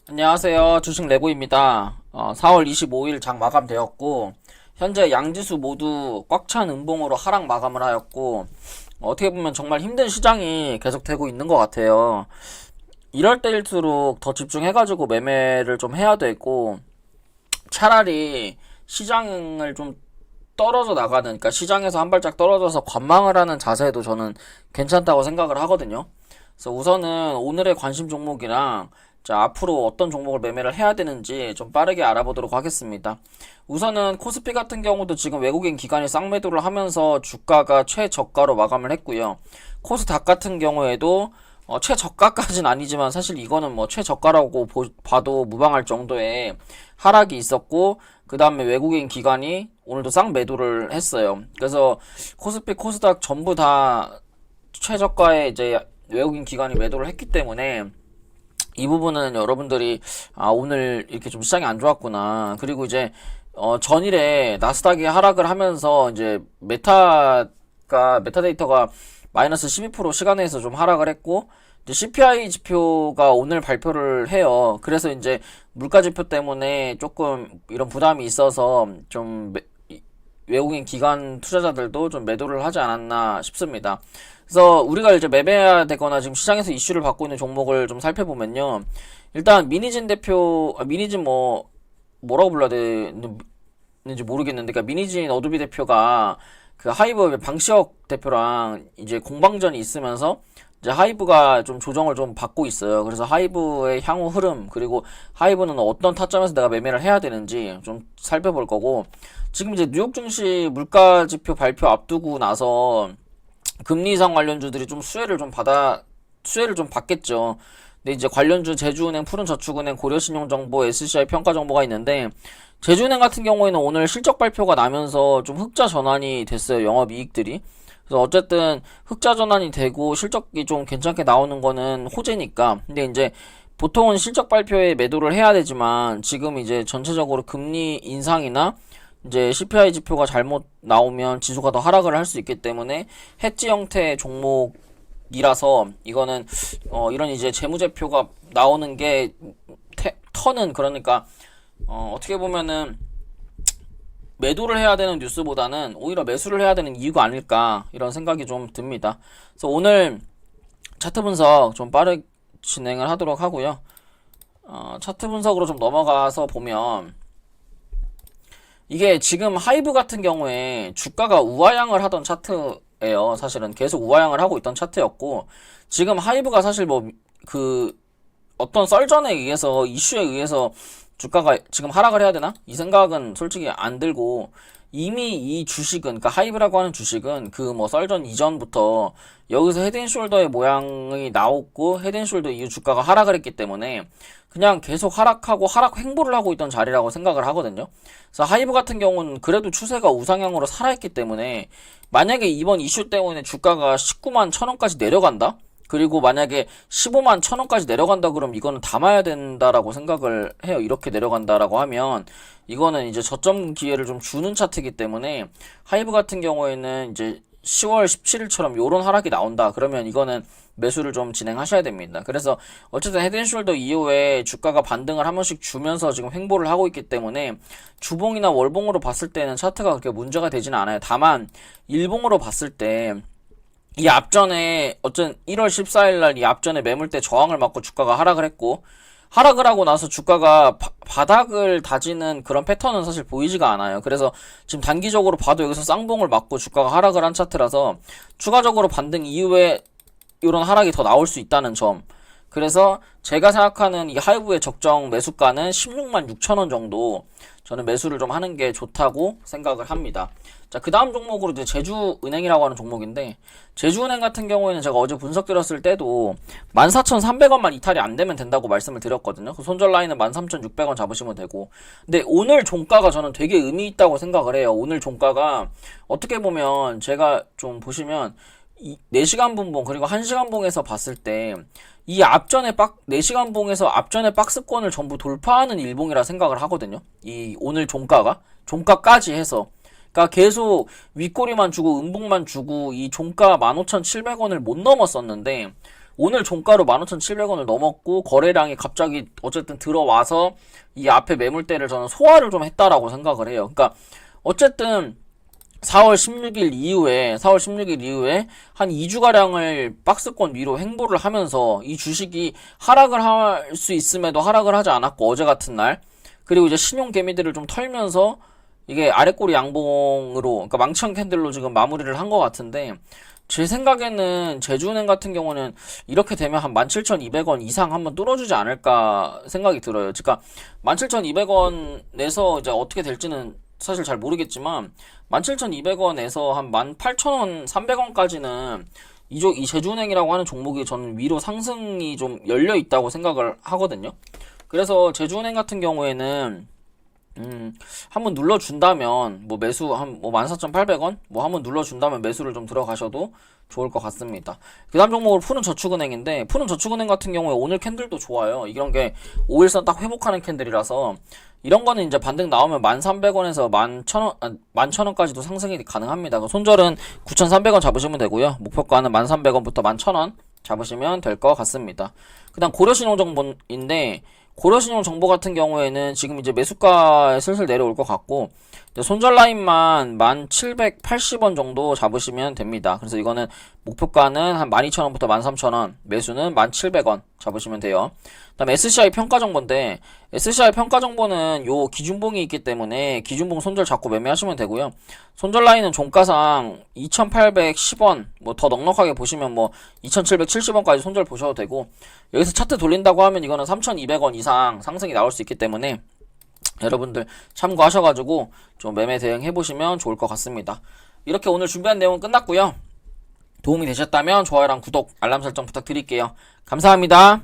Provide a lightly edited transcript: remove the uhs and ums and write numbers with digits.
안녕하세요. 주식 레고입니다. 4월 25일 장 마감되었고, 현재 양지수 모두 꽉 찬 음봉으로 하락 마감을 하였고, 어떻게 보면 정말 힘든 시장이 계속되고 있는 것 같아요. 이럴 때일수록 더 집중해가지고 매매를 좀 해야 되고, 차라리 시장을 좀 떨어져 나가는, 그러니까 시장에서 한 발짝 떨어져서 관망을 하는 자세도 저는 괜찮다고 생각을 하거든요. 그래서 우선은 오늘의 관심 종목이랑 자, 앞으로 어떤 종목을 매매를 해야 되는지 좀 빠르게 알아보도록 하겠습니다. 우선은 코스피 같은 경우도 지금 외국인 기관이 쌍매도를 하면서 주가가 최저가로 마감을 했고요. 코스닥 같은 경우에도 최저가까지는 아니지만 사실 이거는 뭐 최저가라고 봐도 무방할 정도의 하락이 있었고, 그 다음에 외국인 기관이 오늘도 쌍매도를 했어요. 그래서 코스피, 코스닥 전부 다 최저가에 이제 외국인 기관이 매도를 했기 때문에 이 부분은 여러분들이 오늘 이렇게 좀 시장이 안 좋았구나. 그리고 이제 전일에 나스닥이 하락을 하면서 이제 메타데이터가 마이너스 12% 시간에서 좀 하락을 했고, 이제 CPI 지표가 오늘 발표를 해요. 그래서 이제 물가 지표 때문에 조금 이런 부담이 있어서 좀 외국인 기관 투자자들도 좀 매도를 하지 않았나 싶습니다. 그래서 우리가 이제 매매해야 되거나 지금 시장에서 이슈를 받고 있는 종목을 좀 살펴보면요. 일단 미니진 대표, 미니진 뭐라고 불러야 되는지 모르겠는데, 그러니까 미니진 어도비 대표가 그 하이브 방시혁 대표랑 이제 공방전이 있으면서 이제 하이브가 좀 조정을 좀 받고 있어요. 그래서 하이브의 향후 흐름, 그리고 하이브는 어떤 타점에서 내가 매매를 해야 되는지 좀 살펴볼 거고, 지금 이제 뉴욕 증시 물가 지표 발표 앞두고 나서 금리 인상 관련주들이 좀 수혜를 좀 받겠죠. 근데 이제 관련주 제주은행, 푸른저축은행, 고려신용정보, SCI 평가정보가 있는데, 제주은행 같은 경우에는 오늘 실적 발표가 나면서 좀 흑자 전환이 됐어요. 영업이익들이. 그래서 어쨌든 흑자 전환이 되고 실적이 좀 괜찮게 나오는 거는 호재니까. 근데 이제 보통은 실적 발표에 매도를 해야 되지만 지금 이제 전체적으로 금리 인상이나 이제 CPI 지표가 잘못 나오면 지수가 더 하락을 할 수 있기 때문에 해지 형태의 종목이라서 이거는 이런 이제 재무제표가 나오는 게 터는 그러니까 어떻게 보면은 매도를 해야 되는 뉴스보다는 오히려 매수를 해야 되는 이유가 아닐까 이런 생각이 좀 듭니다. 그래서 오늘 차트 분석 좀 빠르게 진행을 하도록 하고요. 차트 분석으로 좀 넘어가서 보면 이게 지금 하이브 같은 경우에 주가가 우하향을 하던 차트예요. 사실은 계속 우하향을 하고 있던 차트였고, 지금 하이브가 사실 어떤 썰전에 의해서 이슈에 의해서 주가가 지금 하락을 해야 되나? 이 생각은 솔직히 안 들고, 이미 이 주식은, 그러니까 하이브라고 하는 주식은 그 뭐 썰전 이전부터 여기서 헤드앤숄더의 모양이 나왔고, 헤드앤숄더 이후 주가가 하락을 했기 때문에 그냥 계속 하락하고 하락 횡보를 하고 있던 자리라고 생각을 하거든요. 그래서 하이브 같은 경우는 그래도 추세가 우상향으로 살아있기 때문에 만약에 이번 이슈 때문에 주가가 19만 1천원까지 내려간다? 그리고 만약에 15만 1천원까지 내려간다 그러면 이거는 담아야 된다라고 생각을 해요. 이렇게 내려간다라고 하면 이거는 이제 저점 기회를 좀 주는 차트이기 때문에 하이브 같은 경우에는 이제 10월 17일처럼 요런 하락이 나온다 그러면 이거는 매수를 좀 진행하셔야 됩니다. 그래서 어쨌든 헤드앤숄더 이후에 주가가 반등을 한 번씩 주면서 지금 횡보를 하고 있기 때문에 주봉이나 월봉으로 봤을 때는 차트가 그렇게 문제가 되지는 않아요. 다만 일봉으로 봤을 때 이 앞전에 어쩐 1월 14일 날 이 앞전에 매물대 저항을 맞고 주가가 하락을 했고, 하락을 하고 나서 주가가 바닥을 다지는 그런 패턴은 사실 보이지가 않아요. 그래서 지금 단기적으로 봐도 여기서 쌍봉을 맞고 주가가 하락을 한 차트라서 추가적으로 반등 이후에 이런 하락이 더 나올 수 있다는 점. 그래서 제가 생각하는 이 하이브의 적정 매수가는 16만 6천원 정도 저는 매수를 좀 하는 게 좋다고 생각을 합니다. 자, 그 다음 종목으로 이제 제주은행이라고 하는 종목인데, 제주은행 같은 경우에는 제가 어제 분석 드렸을 때도 14,300원만 이탈이 안 되면 된다고 말씀을 드렸거든요. 그 손절 라인은 13,600원 잡으시면 되고, 근데 오늘 종가가 저는 되게 의미 있다고 생각을 해요. 오늘 종가가 어떻게 보면 제가 좀 보시면 4시간 분봉 그리고 1시간 봉에서 봤을 때 이 앞전에 4시간 봉에서 앞전에 박스권을 전부 돌파하는 일봉이라 생각을 하거든요. 이 오늘 종가까지 해서 그러니까 계속 윗꼬리만 주고 음봉만 주고 이 종가 15,700원을 못 넘었었는데 오늘 종가로 15,700원을 넘었고 거래량이 갑자기 어쨌든 들어와서 이 앞에 매물대를 저는 소화를 좀 했다라고 생각을 해요. 그러니까 어쨌든 4월 16일 이후에 한 2주가량을 박스권 위로 횡보를 하면서 이 주식이 하락을 할 수 있음에도 하락을 하지 않았고, 어제 같은 날. 그리고 이제 신용 개미들을 좀 털면서 이게 아래꼬리 양봉으로, 그러니까 망치형 캔들로 지금 마무리를 한 것 같은데, 제 생각에는 제주은행 같은 경우는 이렇게 되면 한 17,200원 이상 한번 뚫어주지 않을까 생각이 들어요. 그러니까 17,200원에서 이제 어떻게 될지는 사실 잘 모르겠지만 17,200원에서 한 18,000원, 300원까지는 이 제주은행이라고 하는 종목이 저는 위로 상승이 좀 열려 있다고 생각을 하거든요. 그래서 제주은행 같은 경우에는 한번 눌러준다면, 뭐 매수 뭐 14,800원? 뭐 한번 눌러준다면 매수를 좀 들어가셔도 좋을 것 같습니다. 그 다음 종목은 푸른저축은행인데, 푸른저축은행 같은 경우에 오늘 캔들도 좋아요. 이런 게 5일선 딱 회복하는 캔들이라서, 이런 거는 이제 반등 나오면 1,300원에서 11,000원까지도 상승이 가능합니다. 그 손절은 9,300원 잡으시면 되고요. 목표가는 1,300원부터 11,000원 잡으시면 될 것 같습니다. 그 다음 고려신용정보인데, 고려신용 정보 같은 경우에는 지금 이제 매수가에 슬슬 내려올 것 같고, 손절 라인만 1,780원 정도 잡으시면 됩니다. 그래서 이거는 목표가는 한 12,000원부터 13,000원, 매수는 1,700원 잡으시면 돼요. 그다음 SCI 평가 정보인데, SCI 평가 정보는 요 기준봉이 있기 때문에 기준봉 손절 잡고 매매하시면 되고요. 손절 라인은 종가상 2,810원, 뭐 더 넉넉하게 보시면 뭐 2,770원까지 손절 보셔도 되고, 여기서 차트 돌린다고 하면 이거는 3,200원 이상 상승이 나올 수 있기 때문에 여러분들 참고하셔가지고 좀 매매 대응해보시면 좋을 것 같습니다. 이렇게 오늘 준비한 내용은 끝났고요. 도움이 되셨다면 좋아요랑 구독, 알람 설정 부탁드릴게요. 감사합니다.